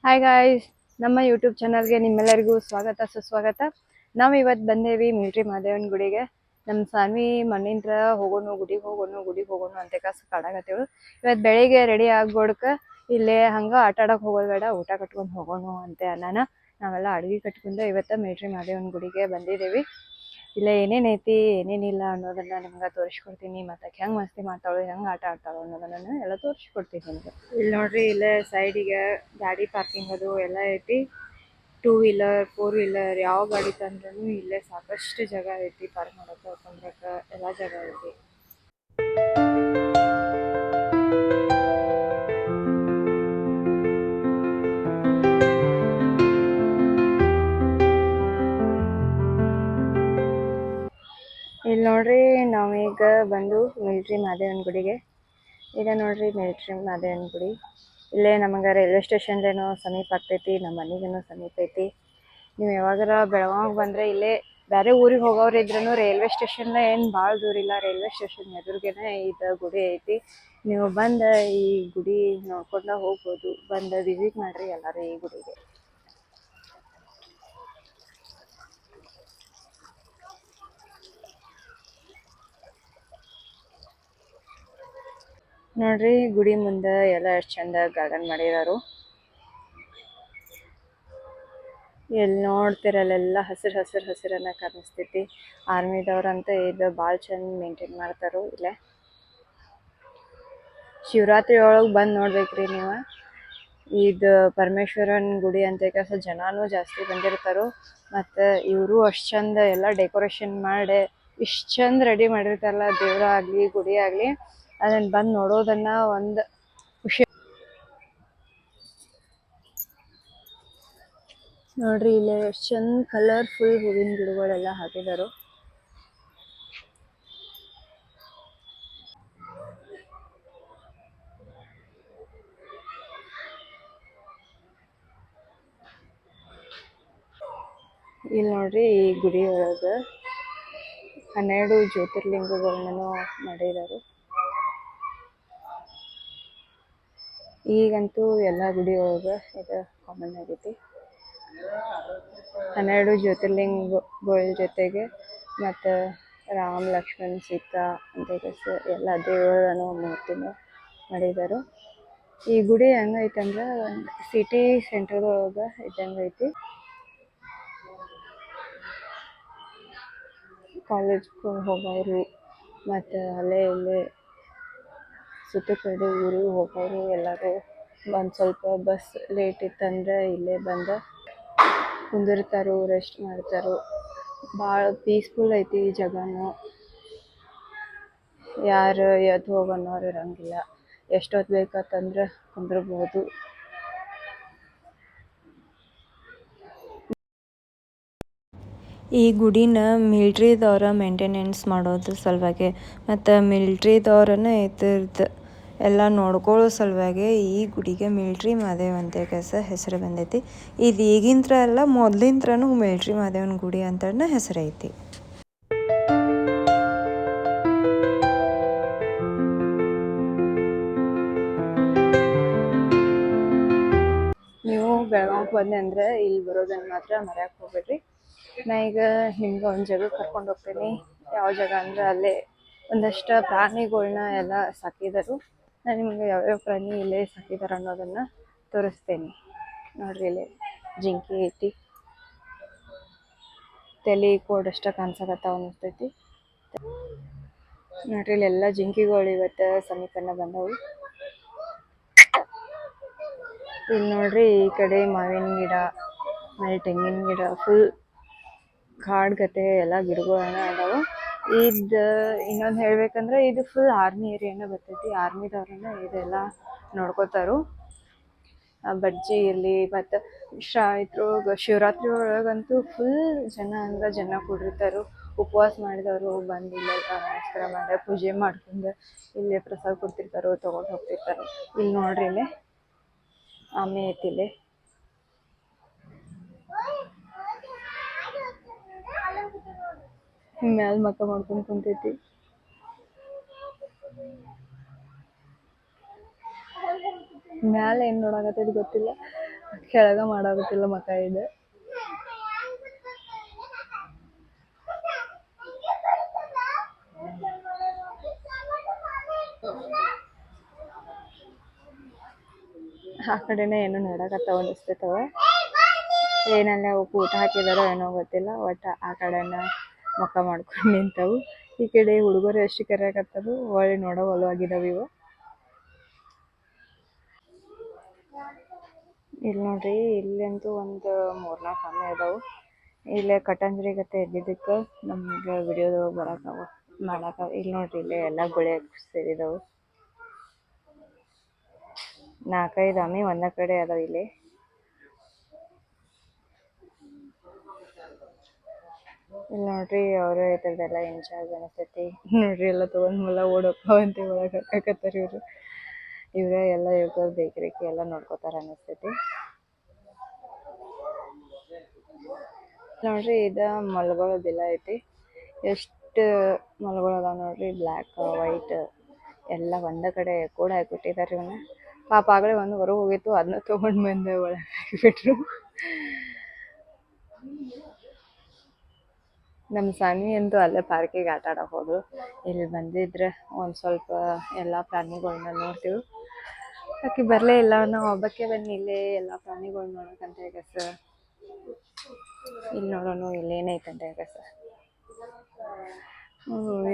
Hi guys, ನಮ್ಮ YouTube ಚಾನಲ್ಗೆ ನಿಮ್ಮೆಲ್ಲರಿಗೂ ಸ್ವಾಗತ ಸುಸ್ವಾಗತ. ನಾವು ಇವತ್ತು ಬಂದೇವಿ ಮಿಲ್ಟ್ರಿ ಮಾದೇವನ ಗುಡಿಗೆ. ನಮ್ಮ ಸಾನ್ವಿ ಮಣ್ಣಿಂತ್ರ ಗುಡಿಗೆ ಹೋಗೋಣ ಅಂತ ಕಸ ಕಾಡಾಕತ್ತೇಳು. ಇವತ್ತು ಬೆಳಿಗ್ಗೆ ರೆಡಿ ಆಗ್ಬೋಡ್ಕ ಇಲ್ಲೇ ಹಂಗ ಆಟ ಆಡಕ್ ಹೋಗೋದು ಬೇಡ, ಊಟ ಕಟ್ಕೊಂಡು ಹೋಗೋಣ ಅಂತ ನಾವೆಲ್ಲ ಅಡ್ಗೆ ಕಟ್ಕೊಂಡು ಇವತ್ತು ಮಿಲ್ಟ್ರಿ ಮಾದೇವನ ಗುಡಿಗೆ ಬಂದಿದ್ದೇವೆ. ಇಲ್ಲೇ ಏನೇನೈತಿ ಏನೇನಿಲ್ಲ ಅನ್ನೋದನ್ನ ನಿಮ್ಗೆ ತೋರಿಸ್ಕೊಡ್ತೀನಿ. ಮತ್ತೆ ಹೆಂಗ್ ಮಸ್ತಿ ಮಾಡ್ತಾಳು, ಹೆಂಗ್ ಆಟ ಆಡ್ತಾಳು ಅನ್ನೋದನ್ನ ಎಲ್ಲ ತೋರಿಸ್ಕೊಡ್ತೀನಿ ನಿಮ್ಗೆ. ಇಲ್ಲಿ ನೋಡ್ರಿ, ಇಲ್ಲೇ ಸೈಡಿಗೆ ಗಾಡಿ ಪಾರ್ಕಿಂಗ್ ಅದು ಎಲ್ಲ ಐತಿ. 2 ವೀಲರ್ 4 ವೀಲರ್ ಯಾವ ಗಾಡಿ ತಂದ್ರೂ ಇಲ್ಲೇ ಸಾಕಷ್ಟು ಜಾಗ ಐತಿ. ಪಾರ್ಕ್ ಮಾಡಕ್ಕೆ ಕುಂದ್ರಕ್ಕೆ ಎಲ್ಲ ಜಾಗ ಐತಿ. ಇಲ್ಲಿ ನೋಡ್ರಿ, ನಾವೀಗ ಬಂದು ಮಿಲ್ಟ್ರಿ ಮಾದೇವನ ಗುಡಿಗೆ. ಈಗ ನೋಡ್ರಿ ಮಿಲ್ಟ್ರಿ ಮಾದೇವನ ಗುಡಿ ಇಲ್ಲೇ ನಮಗೆ ರೈಲ್ವೆ ಸ್ಟೇಷನ್ಲೇನೋ ಸಮೀಪ ಆಗ್ತೈತಿ, ನಮ್ಮ ಮನೆಗೇನೋ ಸಮೀಪ ಐತಿ. ನೀವು ಯಾವಾಗಾರ ಬೆಳಗಾವಿಗೆ ಬಂದರೆ ಇಲ್ಲೇ ಬೇರೆ ಊರಿಗೆ ಹೋಗೋರು ಇದ್ರೂ ರೈಲ್ವೆ ಸ್ಟೇಷನ್ ಏನು ಭಾಳ ದೂರ ಇಲ್ಲ, ರೈಲ್ವೆ ಸ್ಟೇಷನ್ ಎದುರಿಗೇನೆ ಇದು ಗುಡಿ ಐತಿ. ನೀವು ಬಂದು ಈ ಗುಡಿ ನೋಡ್ಕೊಂಡು ಹೋಗ್ಬೋದು. ಬಂದು ವಿಸಿಟ್ ಮಾಡಿರಿ ಎಲ್ಲರೂ ಈ ಗುಡಿಗೆ. ನೋಡ್ರಿ, ಗುಡಿ ಮುಂದೆ ಎಲ್ಲ ಎಷ್ಟು ಚಂದ ಗಾರ್ಡನ್ ಮಾಡಿದಾರು. ಎಲ್ಲಿ ನೋಡ್ತಿರಲ್ಲೆಲ್ಲ ಹಸಿರನ್ನ ಕಾಣಿಸ್ತೈತಿ. ಆರ್ಮಿದವ್ರಂತ ಇದು ಭಾಳ ಚಂದ ಮೇಂಟೈನ್ ಮಾಡ್ತಾರೋ. ಇಲ್ಲೇ ಶಿವರಾತ್ರಿ ಒಳಗೆ ಬಂದು ನೋಡ್ಬೇಕ್ರಿ ನೀವು. ಇದು ಪರಮೇಶ್ವರನ್ ಗುಡಿ ಅಂತ ಜನನೂ ಜಾಸ್ತಿ ಬಂದಿರ್ತಾರೋ. ಮತ್ತು ಇವರು ಅಷ್ಟು ಚಂದ ಎಲ್ಲ ಡೆಕೋರೇಷನ್ ಮಾಡಿ ಇಷ್ಟು ಚಂದ ರೆಡಿ ಮಾಡಿರ್ತಾರಲ್ಲ, ದೇವ್ರ ಆಗಲಿ ಗುಡಿ ಆಗಲಿ, ಅದನ್ನು ಬಂದು ನೋಡೋದನ್ನ ಒಂದು ಖುಷಿ. ನೋಡ್ರಿ, ಇಲ್ಲಿ ಎಷ್ಟು ಚಂದ ಕಲರ್ಫುಲ್ ಹೂವಿನ ಗಿಡಗಳೆಲ್ಲ ಹಾಕಿದಾರು. ಇಲ್ಲಿ ನೋಡ್ರಿ, ಈ ಗುಡಿ ಒಳಗೆ 12 ಜ್ಯೋತಿರ್ಲಿಂಗಗಳನ್ನು ಮಾಡಿದ್ದಾರೆ. ಈಗಂತೂ ಎಲ್ಲ ಗುಡಿ ಒಳಗೆ ಇದು ಕಾಮನ್ ಆಗೈತಿ. 12 ಜ್ಯೋತಿರ್ಲಿಂಗಗಳ ಜೊತೆಗೆ ಮತ್ತು ರಾಮ ಲಕ್ಷ್ಮಣ್ ಸೀತಾ ಅಂತ ಎಲ್ಲ ದೇವರನ್ನು ಮೂರ್ತಿನೂ ಮಾಡಿದ್ದಾರೆ. ಈ ಗುಡಿ ಹೆಂಗೈತಂದ್ರೆ ಒಂದು ಸಿಟಿ ಸೆಂಟ್ರದೊಳಗೆ ಇದ್ದಂಗೆ ಐತಿ. ಕಾಲೇಜ್ಗೆ ಹೋಗೋರು ಮತ್ತು ಅಲ್ಲೇ ಇಲ್ಲೇ ಸುತ್ತಕಡೆ ಊರಿಗೆ ಹೋಗೋರು ಎಲ್ಲರೂ ಒಂದು ಸ್ವಲ್ಪ ಬಸ್ ಲೇಟ್ ಇತ್ತಂದ್ರೆ ಇಲ್ಲೇ ಬಂದು ಕುಂದಿರ್ತಾರೋ, ರೆಸ್ಟ್ ಮಾಡ್ತಾರೋ. ಭಾಳ ಪೀಸ್ಫುಲ್ ಐತಿ ಈ ಜಾಗನೂ. ಯಾರು ಎದ್ದು ಹೋಗೋನವ್ರು ಇರಂಗಿಲ್ಲ, ಎಷ್ಟೊತ್ತು ಬೇಕಂತಂದ್ರೆ ಕುಂದಿರ್ಬೋದು. ಈ ಗುಡಿನ ಮಿಲ್ಟ್ರಿದವ್ರ ಮೇಂಟೆನೆನ್ಸ್ ಮಾಡೋದು ಸಲುವಾಗಿ ಮತ್ತು ಮಿಲ್ಟ್ರಿದವ್ರನ್ನ ಇದ್ರದ್ದು ಎಲ್ಲ ನೋಡ್ಕೊಳ್ಳೋ ಸಲುವಾಗಿ ಈ ಗುಡಿಗೆ ಮಿಲ್ಟ್ರಿ ಮಾದೇವ ಅಂತ ಹೆಸರು ಬಂದೈತಿ. ಇದು ಈಗಿಂತ್ರ ಎಲ್ಲ ಮೊದ್ಲಿಂತ್ರನೂ ಮಿಲ್ಟ್ರಿ ಮಾದೇವನ ಗುಡಿ ಅಂತ ಹೆಸರೈತಿ. ನೀವು ಬೆಳಗಾವಿಗೆ ಬಂದೆ ಅಂದರೆ ಇಲ್ಲಿ ಬರೋದನ್ನು ಮಾತ್ರ ಮರೆಯಕ್ಕೆ ಹೋಗ್ಬೇಡ್ರಿ. ನಾ ಈಗ ನಿಮ್ಗೆ ಒಂದು ಜಾಗಕ್ಕೆ ಕರ್ಕೊಂಡು ಹೋಗ್ತೀನಿ. ಯಾವ ಜಾಗ ಅಂದ್ರೆ ಅಲ್ಲೇ ಒಂದಷ್ಟು ಪ್ರಾಣಿಗಳ್ನ ಎಲ್ಲ ಸಾಕಿದರು. ನಾನು ನಿಮ್ಗೆ ಯಾವ್ಯಾವ ಪ್ರಾಣಿ ಇಲ್ಲೇ ಸಾಕಿದಾರೆ ಅನ್ನೋದನ್ನು ತೋರಿಸ್ತೇನೆ. ನೋಡ್ರಿ, ಇಲ್ಲಿ ಜಿಂಕೆ ಐತಿ, ತಲೆ ಕೋಡಷ್ಟ ಕಾಣಿಸಕತ್ತಾವ ಅನಿಸ್ತೈತಿ. ನೋಡ್ರಿ, ಇಲ್ಲೆಲ್ಲ ಜಿಂಕೆಗಳು ಇವತ್ತು ಸಮೀಪನ ಬಂದವು. ಇಲ್ಲಿ ನೋಡ್ರಿ, ಈ ಕಡೆ ಮಾವಿನ ಗಿಡ ಆಮೇಲೆ ತೆಂಗಿನ ಗಿಡ, ಫುಲ್ ಕಾಡು ಗತೆ ಎಲ್ಲ ಗಿಡಗಳನ್ನ ಅದಾವು. ಇದು ಇನ್ನೊಂದು ಹೇಳ್ಬೇಕಂದ್ರೆ ಇದು ಫುಲ್ ಆರ್ಮಿ ಏರಿಯಾನ ಬರ್ತೈತಿ. ಆರ್ಮಿದವ್ರನ್ನ ಇದೆಲ್ಲ ನೋಡ್ಕೋತಾರು. ಬಜ್ಜಿ ಇರಲಿ ಮತ್ತು ಶಿವರಾತ್ರಿ ಒಳಗಂತೂ ಫುಲ್ ಜನ ಕೂಡಿರ್ತಾರು. ಉಪವಾಸ ಮಾಡಿದವರು ಬಂದು ಇಲ್ಲೆಲ್ಲ ನಮಸ್ಕಾರ ಮಾಡಿ ಪೂಜೆ ಮಾಡ್ಕೊಂಡು ಇಲ್ಲೇ ಪ್ರಸಾದ ಕೊಡ್ತಿರ್ತಾರೋ, ತೊಗೊಂಡು ಹೋಗ್ತಿರ್ತಾರೋ. ಇಲ್ಲಿ ನೋಡ್ರಿ, ಇಲ್ಲೇ ಆಮೆ ಐತಿಲ್ಲಿ. ಮ್ಯಾಲ ಮಕ್ಕ ಮಾಡ್ಕೊಂಡು ಕುಂತೈತಿ. ಮ್ಯಾಲೆ ಏನು ನೋಡಾಕತ್ತೈತಿ ಗೊತ್ತಿಲ್ಲ. ಕೆಳಗ ಮಾಡಾಗುತ್ತಿಲ್ಲ ಮಕ್ಕ ಇದೆ. ಆ ಕಡೆನೇ ಏನೋ ನೋಡಕತ್ತಾವ ಅನಿಸ್ತೈತವ. ಏನಲ್ಲ ಅವಕ್ಕೆ ಊಟ ಹಾಕಿದಾರೋ ಏನೋ ಗೊತ್ತಿಲ್ಲ. ಒಟ್ಟು ಆ ಕಡೆನ ಮುಖ ಮಾಡ್ಕೊಂಡು ನಿಂತವು. ಈ ಕಡೆ ಹುಡುಗರು ಎಷ್ಟು ಕರೆಯಕತ್ತವು ಒಳ್ಳೆ ನೋಡೋ ಒಲವಾಗಿದಾವ ಇವು. ಇಲ್ಲಿ ನೋಡ್ರಿ, ಇಲ್ಲಂತೂ ಒಂದು 3-4 ಆನೆ ಅದಾವು. ಇಲ್ಲೇ ಕಟಂಜರಿ ಗತೆ ಇದ್ದಿದ್ದಕ್ಕೆ ನಮ್ಗೆ ವಿಡಿಯೋದ ಮಾಡಾಕ ಇಲ್ಲಿ ನೋಡ್ರಿ, ಇಲ್ಲೇ ಎಲ್ಲ ಗುಳೆ ಸೇರಿದವು. 4-5 ಆಮೆ ಒಂದ ಕಡೆ ಅದಾವ ಇಲ್ಲಿ. ಇಲ್ಲಿ ನೋಡ್ರಿ, ಅವರು ಇದ್ರದ್ದೆಲ್ಲ ಇನ್ಚಾರ್ಜ್ ಅನಿಸ್ತೈತಿ. ನೋಡ್ರಿ ಎಲ್ಲ ತಗೊಂಡ್ ಮಲ್ಲ ಓಡಪ್ಪ ಅಂತ ಒಳಗೆ ಹಾಕತ್ತಾರ ಇವ್ರು. ಇವ್ರ ಎಲ್ಲ ಇವ್ರ ಬೇಕರಿ ಎಲ್ಲ ನೋಡ್ಕೋತಾರ ಅನಿಸ್ತೈತಿ. ನೋಡ್ರಿ, ಇದ ಮಲ್ಗಳ ಬಿಲ ಐತಿ. ಎಷ್ಟು ಮಲ್ಗಳು ಅದಾವ ನೋಡ್ರಿ, ಬ್ಲ್ಯಾಕ್ ವೈಟ್ ಎಲ್ಲ ಒಂದ ಕಡೆ ಕೂಡ ಹಾಕ್ಬಿಟ್ಟಿದಾರೆ ಇವನ್ನ. ಪಾಪ ಆಗಲೇ ಒಂದು ಹೊರಗೆ ಹೋಗಿತ್ತು, ಅದನ್ನ ತಗೊಂಡ್ ಬಂದು ಒಳಗೆ ಹಾಕಿಬಿಟ್ರು. ನಮ್ಮ ಸಾನ್ವಿ ಅಂತೂ ಅಲ್ಲೇ ಪಾರ್ಕಿಗೆ ಆಟ ಆಡಕ್ಕೆ ಹೋದ್ರು. ಇಲ್ಲಿ ಬಂದಿದ್ರೆ ಒಂದು ಸ್ವಲ್ಪ ಎಲ್ಲ ಪ್ರಾಣಿಗಳನ್ನ ನೋಡ್ತೀವಿ. ಆಕೆ ಬರಲೇ ಇಲ್ಲ. ನಾವು ಒಬ್ಬಕ್ಕೆ ಬನ್ನಿ ಇಲ್ಲೇ ಎಲ್ಲ ಪ್ರಾಣಿಗಳು ನೋಡೋಕ್ಕಂತ ಹೇಗೆ ಸರ್. ಇಲ್ಲಿ ನೋಡೋಣ ಇಲ್ಲೇನೈತಂತ ಹೇಗೆ ಸರ್.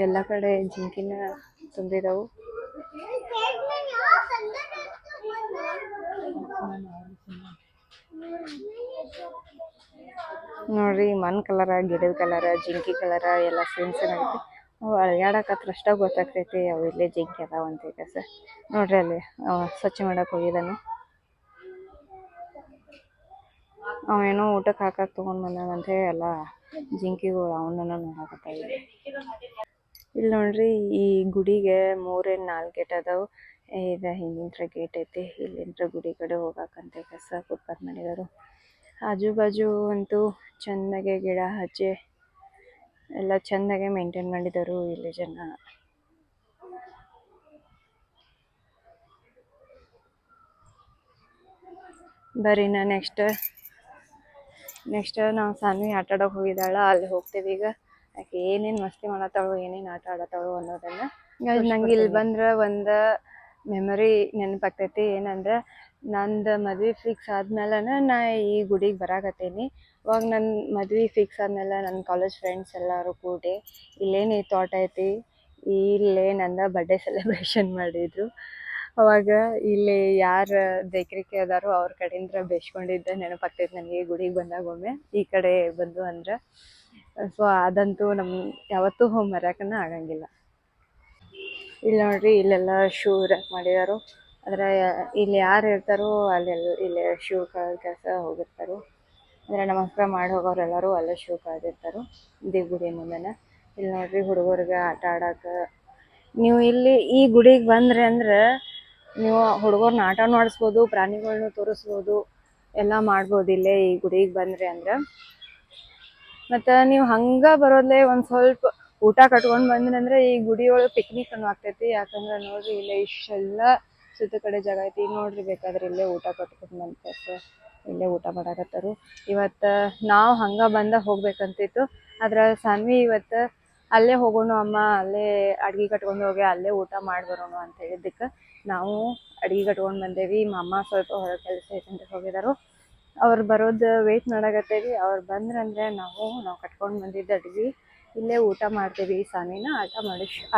ಎಲ್ಲ ಕಡೆ ಜಿಂಕಿನ ತುಂಬಿದವು. ನೋಡ್ರಿ, ಮನ್ ಕಲರ, ಗಿಡದ ಕಲರ, ಜಿಂಕಿ ಕಲರ ಎಲ್ಲ ಸೇಮ್ ಐತಿ. ಅವು ಅಳ್ಯಾಡಕತ್ರ ಅಷ್ಟ ಗೊತ್ತಾಗ್ತೈತಿ ಅವು ಇಲ್ಲೇ ಜಿಂಕಿ ಅದಾವ ಅಂತ ಈಗ ಸರ್. ನೋಡ್ರಿ ಅಲ್ಲಿ ಸ್ವಚ್ಛ ಮಾಡಕ್ ಹೋಗಿದ್ದಾನು. ಅವೇನೋ ಊಟಕ್ಕೆ ಹಾಕಕ್ ತಗೊಂಡ್ ಬಂದಾನಂತ ಹೇಳಿ ಎಲ್ಲ ಜಿಂಕಿಗಳು ಅವನನ್ನ ನೋಡಕತ್ತಾವ. ಇಲ್ಲಿ ನೋಡ್ರಿ, ಈ ಗುಡಿಗೆ 3-4 ಗೇಟ್ ಅದಾವು. ಇದು ಹಿಂದಿಂತ್ರ ಗೇಟ್ ಐತಿ. ಇಲ್ಲಿಂತ್ರ ಗುಡಿ ಕಡೆ ಹೋಗಾಕಂತ ಕಸ ಫುಟ್ಪಾತ್ ಮಾಡಿದಾರು. ಆಜು ಬಾಜು ಅಂತೂ ಚಂದಾಗೆ ಗಿಡ ಹಚ್ಚಿ ಎಲ್ಲ ಚಂದಾಗೆ ಮೇಂಟೈನ್ ಮಾಡಿದರು ಇಲ್ಲಿ ಜನ. ಬರ್ರಿ ನಾ ನೆಕ್ಸ್ಟ್ ನಾವು ಸಾನ್ವಿ ಆಟ ಆಡೋಕೆ ಹೋಗಿದ್ದಾಳ, ಅಲ್ಲಿ ಹೋಗ್ತೇವೆ ಈಗ. ಆಕೆ ಏನೇನು ಮಸ್ತಿ ಮಾಡತ್ತಾಳು, ಏನೇನು ಆಟ ಆಡತ್ತಾಳು ಅನ್ನೋದನ್ನ. ನಂಗೆ ಇಲ್ಲಿ ಬಂದ್ರೆ ಒಂದು ಮೆಮೊರಿ ನೆನಪಾಗ್ತೈತಿ. ಏನಂದ್ರೆ, ನಂದು ಮದ್ವೆ ಫಿಕ್ಸ್ ಆದ್ಮೇಲೆ ನಾ ಈ ಗುಡಿಗೆ ಬರಾಕತ್ತೀನಿ. ಅವಾಗ ನನ್ನ ಮದ್ವೆ ಫಿಕ್ಸ್ ಆದ್ಮೇಲೆ ನನ್ನ ಕಾಲೇಜ್ ಫ್ರೆಂಡ್ಸ್ ಎಲ್ಲರೂ ಕೂಡಿ ಇಲ್ಲೇನು ಈ ತೋಟ ಐತಿ, ಇಲ್ಲೇ ನಂದ ಬರ್ಡೇ ಸೆಲೆಬ್ರೇಷನ್ ಮಾಡಿದ್ರು. ಅವಾಗ ಇಲ್ಲಿ ಯಾರು ಬೇಕರಿಕೆ ಅದಾರೋ ಅವ್ರ ಕಡೆಯಿಂದ ಬೇಯಿಸ್ಕೊಂಡಿದ್ದ ನೆನಪಾಗ್ತೈತಿ ನನಗೆ ಗುಡಿಗೆ ಬಂದಾಗ ಒಮ್ಮೆ ಈ ಕಡೆ ಬಂದು ಅಂದ್ರೆ. ಸೊ ಅದಂತೂ ಯಾವತ್ತೂ ಮರ್ಯಾಕನ ಆಗಂಗಿಲ್ಲ. ಇಲ್ಲಿ ನೋಡ್ರಿ, ಇಲ್ಲೆಲ್ಲ ಶೂ ರ್ಯಾಕ್ ಮಾಡಿದಾರು. ಆದರೆ ಇಲ್ಲಿ ಯಾರು ಇರ್ತಾರೋ ಇಲ್ಲಿ ಶೂ ಕೆಲಸ ಹೋಗಿರ್ತಾರೋ. ಅಂದರೆ ನಮಸ್ಕಾರ ಮಾಡಿ ಹೋಗೋರೆಲ್ಲರೂ ಅಲ್ಲೇ ಶೂ ಕಳೆದಿರ್ತಾರೋ ಗುಡಿ ಮುಂದೆನೆ. ಇಲ್ಲಿ ನೋಡ್ರಿ, ಹುಡುಗರಿಗೆ ಆಟ ಆಡಕ್ಕೆ ನೀವು ಇಲ್ಲಿ ಈ ಗುಡಿಗೆ ಬಂದ್ರಿ ಅಂದ್ರೆ ನೀವು ಹುಡುಗರ್ನ ಆಟ ಆಡಿಸ್ಬೋದು, ಪ್ರಾಣಿಗಳನ್ನ ತೋರಿಸ್ಬೋದು, ಎಲ್ಲ ಮಾಡ್ಬೋದು ಇಲ್ಲೇ ಈ ಗುಡಿಗೆ ಬಂದ್ರಿ ಅಂದ್ರೆ. ಮತ್ತು ನೀವು ಹಂಗೆ ಬರೋದ್ಲೇ ಒಂದು ಸ್ವಲ್ಪ ಊಟ ಕಟ್ಕೊಂಡು ಬಂದ್ರಿ ಅಂದ್ರೆ ಈ ಗುಡಿಯೊಳಗೆ ಪಿಕ್ನಿಕ್ ಅನ್ನೋ ಆಗ್ತೈತಿ. ಯಾಕಂದ್ರೆ ನೋಡ್ರಿ, ಇಲ್ಲೇ ಇಷ್ಟೆಲ್ಲ ಸುತ್ತ ಕಡೆ ಜಾಗ ಐತಿ. ನೋಡ್ರಿ, ಬೇಕಾದ್ರೆ ಇಲ್ಲೇ ಊಟ ಕಟ್ಕೊಂಡು ಬಂದ್ಕಸ ಇಲ್ಲೇ ಊಟ ಮಾಡಾಕತ್ತಾರು. ಇವತ್ತು ನಾವು ಹಂಗೆ ಬಂದ ಹೋಗ್ಬೇಕಂತಿತ್ತು. ಆದ್ರೆ ಸಾನ್ವಿ ಇವತ್ತು ಅಲ್ಲೇ ಹೋಗೋಣ ಅಮ್ಮ, ಅಲ್ಲೇ ಅಡ್ಗೆ ಕಟ್ಕೊಂಡು ಹೋಗಿ ಅಲ್ಲೇ ಊಟ ಮಾಡಿ ಬರೋಣ ಅಂತ ಹೇಳಿದ್ದಕ್ಕೆ ನಾವು ಅಡ್ಗೆ ಕಟ್ಕೊಂಡು ಬಂದೇವಿ. ಅಮ್ಮ ಸ್ವಲ್ಪ ಹೊರ ಕೆಲಸ ಐತೆ ಅಂತ ಹೋಗಿದಾರು. ಅವ್ರು ಬರೋದು ವೆಯ್ಟ್ ಮಾಡಾಕತ್ತೇವಿ. ಅವ್ರು ಬಂದ್ರಂದ್ರೆ ನಾವು ಕಟ್ಕೊಂಡು ಬಂದಿದ್ದ ಅಡ್ಗೆ ಇಲ್ಲೇ ಊಟ ಮಾಡ್ತೇವಿ. ಸಾನ್ವಿನ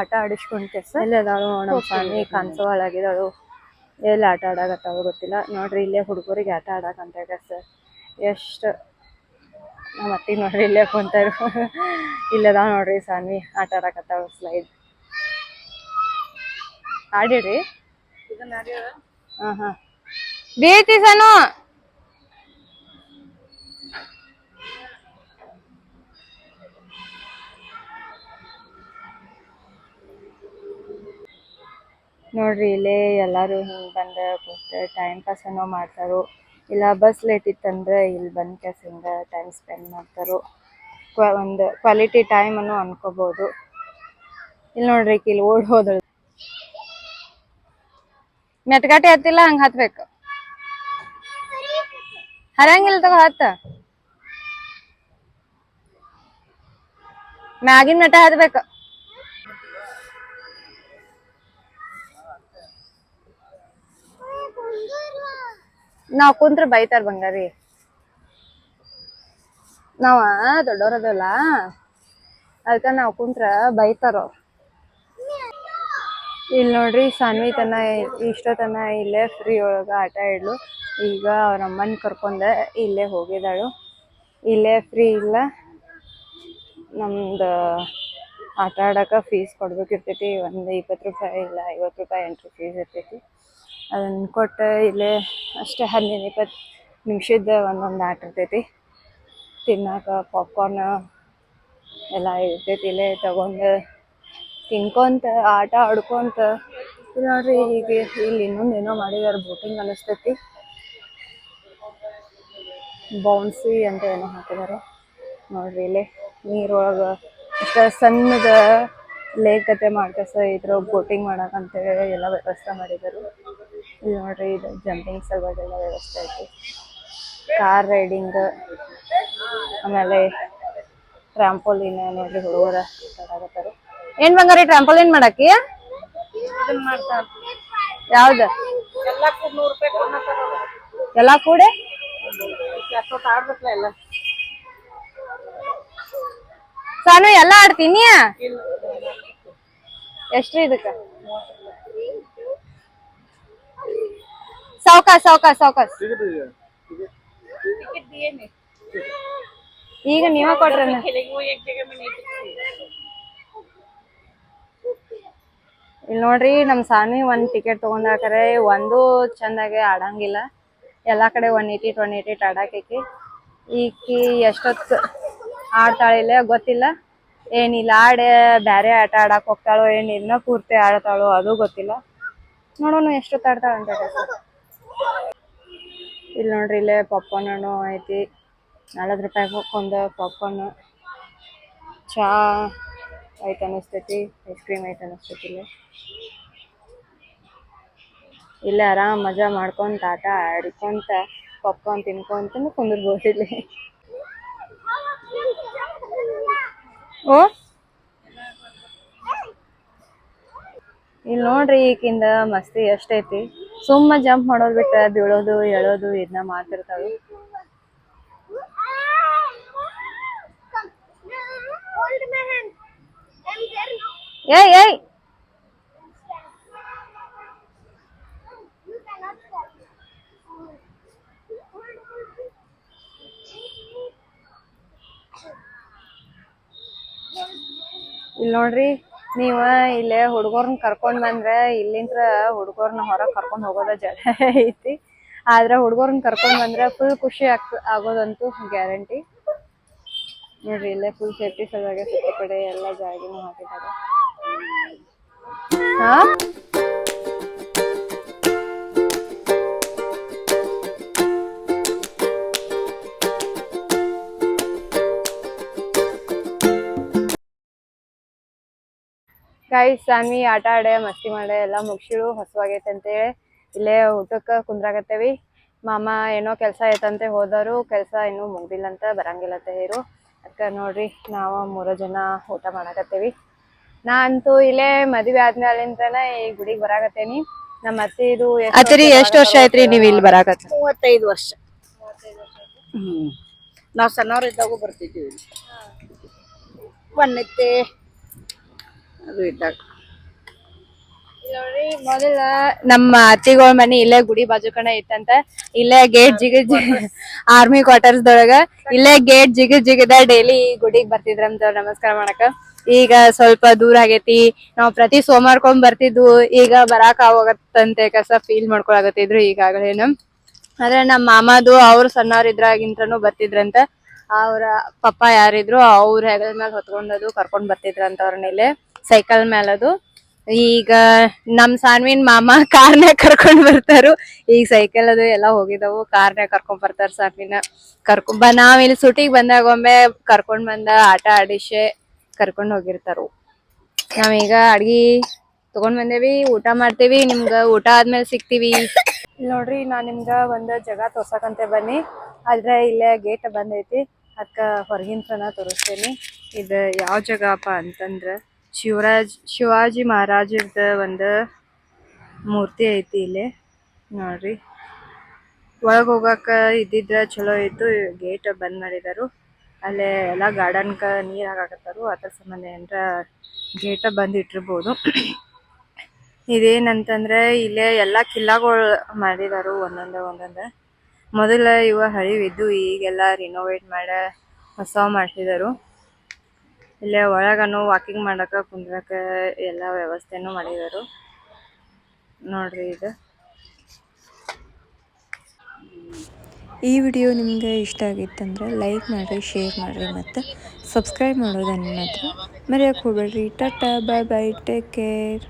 ಆಟ ಆಡಿಸ್ಕೊಂಡು ಕೆಸ ಎಲ್ಲೇ ಅದಾಳು ನಮ್ಮ ಸಾನ್ವಿ ಕಾಣಿಸೋ ಹಾಳಾಗಿದ್ದಾಳು. ಎಲ್ಲಿ ಆಟ ಆಡಾಕತ್ತಾವ ಗೊತ್ತಿಲ್ಲ. ನೋಡ್ರಿ, ಇಲ್ಲೇ ಹುಡುಗರಿಗೆ ಆಟ ಆಡಾಕಂತ ಕೆಸ ಎಷ್ಟು ನಮ್ಮ ಅತ್ತಿಗೆ ನೋಡ್ರಿ ಇಲ್ಲೇ ಕುಂತಾರು. ಇಲ್ಲದ ನೋಡ್ರಿ ಸಾನ್ವಿ ಆಟ ಆಡಾಕತ್ತಾವ. ಸ್ಲೈಡ್ ಆಡಿರಿ. ಹಾಂ ಬೀಳ್ತಿ ಸಾನು. ನೋಡ್ರಿ, ಇಲ್ಲೇ ಎಲ್ಲರೂ ಹಿಂಗೆ ಬಂದು ಕೂತು ಟೈಮ್ ಪಾಸ್ ಏನೋ ಮಾಡ್ತಾರೋ. ಇಲ್ಲ ಬಸ್ ಲೇಟ್ ಇತ್ತಂದ್ರೆ ಇಲ್ಲಿ ಬಂದು ಕೆಸ ಹಿಂಗೆ ಟೈಮ್ ಸ್ಪೆಂಡ್ ಮಾಡ್ತಾರೋ. ಒಂದು ಕ್ವಾಲಿಟಿ ಟೈಮ್ ಅನ್ನು ಅನ್ಕೋಬೋದು. ಇಲ್ಲಿ ನೋಡ್ರಿ, ಇಲ್ಲಿ ಓಡ್ ಹೋದಳು. ಮೆಟ್ಗಾಟೆ ಹತ್ತಿಲ್ಲ, ಹಂಗೆ ಹತ್ಬೇಕು. ಹರಂಗಿಲ್ಲ ತಗೋ ಹತ್ತ ಮ್ಯಾಗಿನ ನಟ ಹತ್ಬೇಕ ನಾವ್ ಕುಂತ್ರ ಬೈತಾರ ಬಂಗಾರಿ ನಾವ ದೊಡ್ಡವ್ರದಲ್ಲ ಅದಕ್ಕ ನಾವ್ ಕುಂತ್ರ ಬೈತಾರ ಇಲ್ಲಿ ನೋಡ್ರಿ ಸಾನ್ವಿ ತನ ಇಷ್ಟೋತನ ಇಲ್ಲೇ ಫ್ರೀ ಒಳಗ ಆಟ ಇಡ್ಲು ಈಗ ಅವ್ರ ಅಮ್ಮನ್ ಕರ್ಕೊಂಡ ಇಲ್ಲೇ ಹೋಗಿದಾಳು ಇಲ್ಲೇ ಫ್ರೀ ಇಲ್ಲ ನಮ್ದು ಆಟ ಆಡಕ ಫೀಸ್ ಕೊಡ್ಬೇಕಿರ್ತೈತಿ ಒಂದು 20 ರೂಪಾಯಿ ಇಲ್ಲ 50 ರೂಪಾಯಿ ಎಂಟ್ರಿ ಫೀಸ್ ಇರ್ತೈತಿ ಅದನ್ನ ಕೊಟ್ಟು ಇಲ್ಲೇ ಅಷ್ಟೇ 15-20 ನಿಮಿಷದ ಒಂದೊಂದು ಆಟ ಇರ್ತೈತಿ ತಿನ್ನಾಕ ಪಾಪ್ಕಾರ್ನ್ ಎಲ್ಲ ಇರ್ತೈತಿ ಇಲ್ಲೇ ತಗೊಂಡು ತಿನ್ಕೊಂತ ಆಟ ಆಡ್ಕೊಂತ ಇಲ್ಲಿ ನೋಡ್ರಿ ಈಗ ಇಲ್ಲಿ ಇನ್ನೊಂದೇನೋ ಮಾಡಿದಾರೆ ಬೋಟಿಂಗ್ ಅನಿಸ್ತೈತಿ ಬೌನ್ಸಿ ಅಂತ ಏನೋ ಹಾಕಿದಾರೆ ನೋಡ್ರಿ ಇಲ್ಲಿ ನೀರೊಳಗ ಅಷ್ಟ ಸಣ್ಣದ ಲೇಕ್ ಕತೆ ಮಾಡ್ಕಸ ಇದ್ರೊಳಗ ಬೋಟಿಂಗ್ ಮಾಡಕಂತೇಳಿ ಎಲ್ಲ ವ್ಯವಸ್ಥೆ ಮಾಡಿದರು ಇಲ್ಲಿ ನೋಡ್ರಿ ಇದು ಜಂಪಿಂಗ್ ಸಲುವಾಗೆಲ್ಲ ವ್ಯವಸ್ಥೆ ಐತಿ ಕಾರ್ ರೈಡಿಂಗ್ ಆಮೇಲೆ ಟ್ರಾಂಪೋಲಿನ್ ನೋಡ್ರಿ ಹುಡುಗರ ಆಡಕತ್ತಾರ ಏನ್ ಬಂಗಾರಿ ಟ್ರಾಂಪೋಲಿನ್ ಮಾಡಾಕಿ ಯಾವ್ದ ಎಲ್ಲಾ ಕೂಡೆ ಸಾನು ಎಲ್ಲಾ ಆಡ್ತೀನಿ ಎಷ್ಟ್ರಿ ಇದಕ್ಕ ಸಾವ್ಕಾಸ್ ಈಗ ನೀವ ಕೊಟ್ರ ಇಲ್ಲಿ ನೋಡ್ರಿ ನಮ್ ಸಾನಿ ಒಂದ್ ಟಿಕೆಟ್ ತಗೊಂಡಾಕರೆ ಒಂದು ಚಂದಾಗೆ ಆಡಂಗಿಲ್ಲ ಎಲ್ಲಾ ಕಡೆ 180 ಆಡಾಕೈತಿ ಈಕಿ ಎಷ್ಟೊತ್ ಆಡ್ತಾಳಿಲ್ಲ ಗೊತ್ತಿಲ್ಲ ಏನಿಲ್ಲ ಬ್ಯಾರೆ ಆಟ ಆಡಾಕ್ ಹೋಗ್ತಾಳೋ ಏನ್ ಇನ್ನ ಪೂರ್ತಿ ಆಡ್ತಾಳೋ ಅದು ಗೊತ್ತಿಲ್ಲ ನೋಡೋಣ ಎಷ್ಟೊತ್ ಆಡ್ತಾಳ ಅಂತ ಇಲ್ಲಿ ನೋಡ್ರಿ ಇಲ್ಲೇ ಪಾಪ್ಕಾರ್ನ್ ಹಣ್ಣು ಐತಿ 40 ರೂಪಾಯಿ ಒಂದು ಪಾಪ್ಕಾರ್ನ್ ಚಾ ಐತೆ ಅನಿಸ್ತೈತಿ ಐಸ್ ಕ್ರೀಮ್ ಐತೆ ಅನಿಸ್ತೈತಿ ಇಲ್ಲೇ ಆರಾಮ್ ಮಜಾ ಮಾಡ್ಕೊಂತ ಆಟ ಆಡ್ಕೊಂತ ಪಾಪ್ಕಾರ್ನ್ ತಿನ್ಕೊಂತ ಕುಂದಿರ್ಬೋದು ಇಲ್ಲಿ ಓ ಇಲ್ಲಿ ನೋಡ್ರಿ ಈಕಿಂದ ಮಸ್ತಿ ಎಷ್ಟೈತಿ ಸುಮ್ಮ ಜಂಪ್ ಮಾಡೋದ್ ಬಿಟ್ಟ ಬೀಳೋದು ಎಳೋದು ಇದನ್ನ ಮಾಡ್ತಿರ್ತಾಳು ಏಯ್ ಇಲ್ಲಿ ನೋಡ್ರಿ ನೀವ ಇಲ್ಲೇ ಹುಡುಗರ್ನ ಕರ್ಕೊಂಡ್ ಬಂದ್ರ ಇಲ್ಲಿಂತ್ರ ಹುಡುಗರ್ನ ಹೊರಗ್ ಕರ್ಕೊಂಡ್ ಹೋಗೋದ ಜಡ ಐತಿ ಆದ್ರ ಹುಡುಗರ್ನ ಕರ್ಕೊಂಡ್ ಬಂದ್ರ ಫುಲ್ ಖುಷಿ ಆಗೋದಂತೂ ಗ್ಯಾರಂಟಿ ನೋಡ್ರಿ ಇಲ್ಲೇ ಫುಲ್ ಸೇಫ್ಟಿ ಸಲುವಾಗಿ ಸುತ್ತ ಕಡೆ ಎಲ್ಲಾ ಜಾಗಿನೂ ಹಾಕಿದ್ದಾರೆ ಹಾ ಗೈಸ್ ಸಾನ್ವಿ ಆಟ ಆಡೆ ಮಸ್ತಿ ಮಾಡೆ ಎಲ್ಲ ಮುಗಿಸಿಳು ಹಸುವಾಗೈತೆ ಅಂತೇಳಿ ಇಲ್ಲೇ ಊಟಕ್ಕೆ ಕುಂದ್ರಾಗತ್ತೇವಿ ಮಾಮ ಏನೋ ಕೆಲಸ ಐತಂತೆ ಹೋದರು ಕೆಲಸ ಇನ್ನೂ ಮುಗ್ದಿಲ್ಲ ಅಂತ ಬರಂಗಿಲ್ಲಂತ ಹೇರು ಅದಕ್ಕೆ ನೋಡ್ರಿ ನಾವು 3 ಜನ ಊಟ ಮಾಡಕತ್ತೇವಿ ನಾ ಅಂತೂ ಇಲ್ಲೇ ಮದ್ವೆ ಆದ್ಮೇಲಿಂದನ ಈ ಗುಡಿಗೆ ಬರಾಕತ್ತೇನಿ ನಮ್ಮ ಅತ್ತೆ ಇದು ಎಷ್ಟು ವರ್ಷ ಆಯ್ತ್ರಿ ನೀವ್ ಇಲ್ಲಿ ಬರಾಕತ್ತ 35 ವರ್ಷ ನಾವ್ ಸಣ್ಣವ್ರ ಇದ್ದಾಗೂ ಬರ್ತಿದ್ವಿ ಒಂದೆತ್ತೆ ಅದು ಇದ್ದಾಗ ನೋಡ್ರಿ ಮೊದಲ ನಮ್ಮ ಅತ್ತಿಗಳ ಮನಿ ಇಲ್ಲೇ ಗುಡಿ ಬಾಜುಕಣ ಇತ್ತಂತ ಇಲ್ಲೇ ಗೇಟ್ ಜಿಗಿದ್ ಆರ್ಮಿ ಕ್ವಾರ್ಟರ್ಸ್ ದೊಳಗ ಇಲ್ಲೇ ಗೇಟ್ ಜಿಗಿದ ಡೈಲಿ ಗುಡಿಗೆ ಬರ್ತಿದ್ರಂತ ನಮಸ್ಕಾರ ಮಾಡಕ ಈಗ ಸ್ವಲ್ಪ ದೂರ ಆಗೈತಿ ನಾವ್ ಪ್ರತಿ ಸೋಮವಾರಕ್ಕೊಮ್ಮೆ ಬರ್ತಿದ್ವು ಈಗ ಬರಾಕ್ ಆಗೋಗತ್ತಂತೆ ಕಸ ಫೀಲ್ ಮಾಡ್ಕೊಳಕತ್ತಿದ್ರು ಈಗಾಗಲೇನು ಆದ್ರೆ ನಮ್ಮ ಮಾಮದು ಅವ್ರು ಸಣ್ಣವ್ರ ಇದ್ರಾಗಿಂತ್ರನು ಬರ್ತಿದ್ರಂತ ಅವ್ರ ಪಪ್ಪ ಯಾರಿದ್ರು ಅವ್ರ ಹೆಗಲ ಮೇಲೆ ಹೊತ್ಕೊಂಡದು ಕರ್ಕೊಂಡ್ ಬರ್ತಿದ್ರಂತ ಅವ್ರನ್ನೆಲ್ಲೇ ಸೈಕಲ್ ಮೇಲದು ಈಗ ನಮ್ ಸಾನ್ವಿನ್ ಮಾಮ ಕಾರ್ನ್ಯಾಗ ಕರ್ಕೊಂಡ್ ಬರ್ತಾರು ಈಗ ಸೈಕಲ್ ಅದು ಎಲ್ಲಾ ಹೋಗಿದವು ಕಾರ್ನ್ಯಾಗ ಕರ್ಕೊಂಡ್ ಬರ್ತಾರ ಸಾನ್ವಿನ ನಾವ್ ಇಲ್ಲಿ ಸುಟಿಗ್ ಬಂದಾಗ ಒಮ್ಮೆ ಕರ್ಕೊಂಡ್ ಬಂದ ಆಟ ಆಡಿಸೆ ಕರ್ಕೊಂಡ್ ಹೋಗಿರ್ತಾರು ನಾವೀಗ ಅಡ್ಗಿ ತಗೊಂಡ್ ಬಂದೇವಿ ಊಟ ಮಾಡ್ತೇವಿ ನಿಮ್ಗ ಊಟ ಆದ್ಮೇಲೆ ಸಿಗ್ತೀವಿ ನೋಡ್ರಿ ನಾ ನಿಮ್ಗ ಒಂದ್ ಜಾಗ ತೋರ್ಸಕಂತೆ ಬನ್ನಿ ಆದ್ರೆ ಇಲ್ಲೇ ಗೇಟ್ ಬಂದೈತಿ. ಅದಕ್ಕೆ ಹೊರಗಿನ ಸನ ತೋರಿಸ್ತೇನೆ. ಇದು ಯಾವ ಜಾಗಪ್ಪ ಅಂತಂದ್ರೆ ಶಿವಾಜಿ ಮಹಾರಾಜರದ ಒಂದು ಮೂರ್ತಿ ಐತಿ ಇಲ್ಲಿ ನೋಡ್ರಿ. ಒಳಗೆ ಹೋಗಾಕ ಇದ್ದಿದ್ರೆ ಚಲೋ ಇತ್ತು, ಗೇಟ್ ಬಂದ್ ಮಾಡಿದಾರು. ಅಲ್ಲೇ ಎಲ್ಲ ಗಾರ್ಡನ್ಕ ನೀರ್ ಹಾಕಾಕತ್ತಾರು, ಅದ್ರ ಸಂಬಂಧ ಏನ್ರ ಗೇಟ ಬಂದ್ ಇಟ್ಟಿರ್ಬೋದು. ಇದೇನಂತಂದ್ರೆ ಇಲ್ಲೇ ಎಲ್ಲಾ ಕಿಲ್ಲಾಗಳು ಮಾಡಿದಾರು ಒಂದೊಂದ. ಮೊದಲ ಇವ ಹಳಿವಿದ್ದು ಈಗೆಲ್ಲ ರಿನೋವೇಟ್ ಮಾಡ ಹೊಸ ಮಾಡ್ಸಿದಾರು. ಇಲ್ಲೇ ಒಳಗನು ವಾಕಿಂಗ್ ಮಾಡಕ ಕುಂದ್ರಕ ಎಲ್ಲ ವ್ಯವಸ್ಥೆನೂ ಮಾಡಿದಾರು ನೋಡ್ರಿ. ಇದು ಈ ವಿಡಿಯೋ ನಿಮ್ಗೆ ಇಷ್ಟ ಆಗಿತ್ತಂದ್ರೆ ಲೈಕ್ ಮಾಡಿರಿ, ಶೇರ್ ಮಾಡಿರಿ ಮತ್ತು ಸಬ್ಸ್ಕ್ರೈಬ್ ಮಾಡೋದನ್ನು ಮಾತ್ರ ಮರೆಯೋಕೆ ಹೋಗ್ಬೇಡ್ರಿ. ಟಾಟಾ, ಬಾಯ್ ಬಾಯ್, ಟೇಕ್ ಕೇರ್.